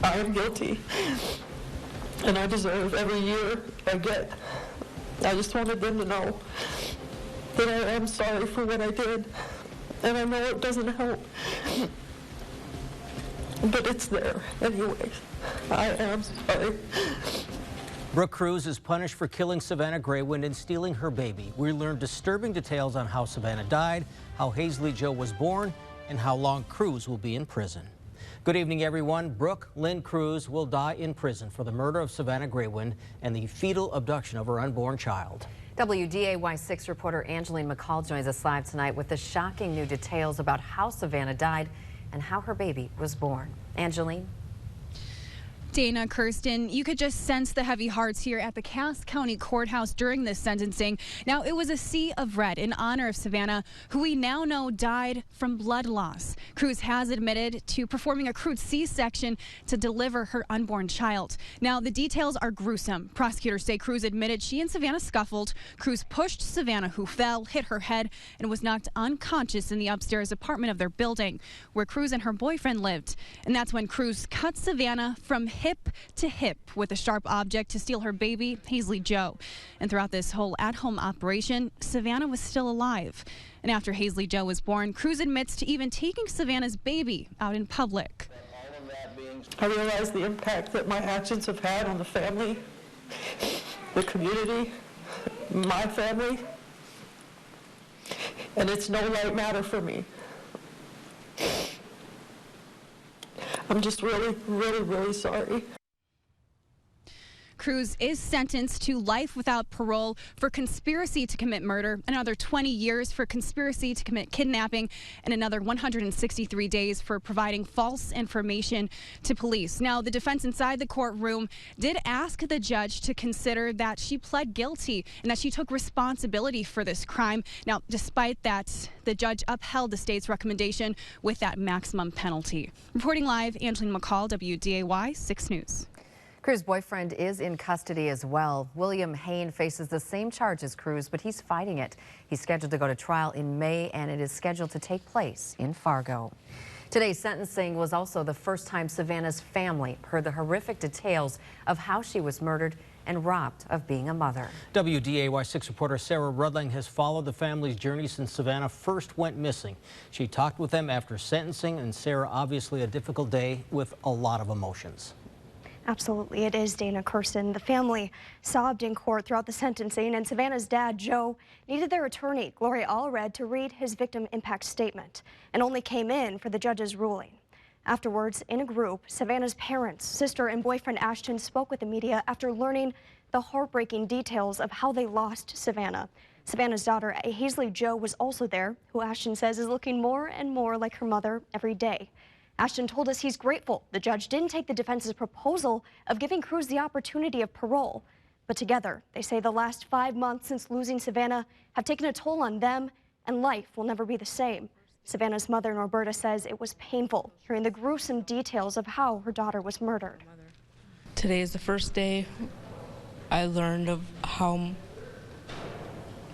I am guilty, and I deserve every year I get. I just wanted them to know that I am sorry for what I did, and I know it doesn't help, but it's there anyways. I am sorry. Brooke Cruz is punished for killing Savannah Graywind and stealing her baby. We learned disturbing details on how Savannah died, how Hazley Joe was born, and how long Cruz will be in prison. Good evening, everyone. Brooke Lynn Cruz will die in prison for the murder of Savannah Graywind and the fetal abduction of her unborn child. WDAY 6 reporter Angeline McCall joins us live tonight with the shocking new details about how Savannah died and how her baby was born. Angeline? Dana, Kirsten, you could just sense the heavy hearts here at the Cass County Courthouse during this sentencing. Now, it was a sea of red in honor of Savannah, who we now know died from blood loss. Cruz has admitted to performing a crude C-section to deliver her unborn child. Now, the details are gruesome. Prosecutors say Cruz admitted she and Savannah scuffled. Cruz pushed Savannah, who fell, hit her head, and was knocked unconscious in the upstairs apartment of their building, where Cruz and her boyfriend lived. And that's when Cruz cut Savannah from hip to hip with a sharp object to steal her baby, Hazley Joe. And throughout this whole at-home operation, Savannah was still alive. And after Hazley Joe was born, Cruz admits to even taking Savannah's baby out in public. I realize the impact that my actions have had on the family, the community, my family, and it's no light matter for me. I'm just really sorry. Cruz is sentenced to life without parole for conspiracy to commit murder, another 20 years for conspiracy to commit kidnapping, and another 163 days for providing false information to police. Now, the defense inside the courtroom did ask the judge to consider that she pled guilty and that she took responsibility for this crime. Now, despite that, the judge upheld the state's recommendation with that maximum penalty. Reporting live, Angeline McCall, WDAY 6 News. Cruz's boyfriend is in custody as well. William Hain faces the same charge as Cruz, but he's fighting it. He's scheduled to go to trial in May, and it is scheduled to take place in Fargo. Today's sentencing was also the first time Savannah's family heard the horrific details of how she was murdered and robbed of being a mother. WDAY 6 reporter Sarah Rudling has followed the family's journey since Savannah first went missing. She talked with them after sentencing, and Sarah, obviously a difficult day with a lot of emotions. Absolutely, it is, Dana, Kirsten. The family sobbed in court throughout the sentencing, and Savannah's dad, Joe, needed their attorney, Gloria Allred, to read his victim impact statement and only came in for the judge's ruling. Afterwards, in a group, Savannah's parents, sister, and boyfriend Ashton spoke with the media after learning the heartbreaking details of how they lost Savannah. Savannah's daughter, Hazley Joe, was also there, who Ashton says is looking more and more like her mother every day. Ashton told us he's grateful the judge didn't take the defense's proposal of giving Cruz the opportunity of parole. But together, they say the last 5 months since losing Savannah have taken a toll on them, and life will never be the same. Savannah's mother, Norberta, says it was painful hearing the gruesome details of how her daughter was murdered. Today is the first day I learned of how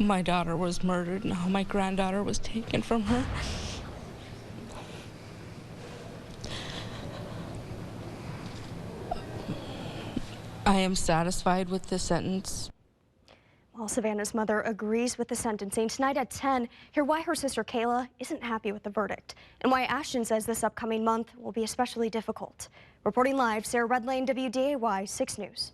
my daughter was murdered and how my granddaughter was taken from her. I am satisfied with the sentence. While Savannah's mother agrees with the sentencing, tonight at 10, hear why her sister Kayla isn't happy with the verdict and why Ashton says this upcoming month will be especially difficult. Reporting live, Sarah Redlane, WDAY 6 News.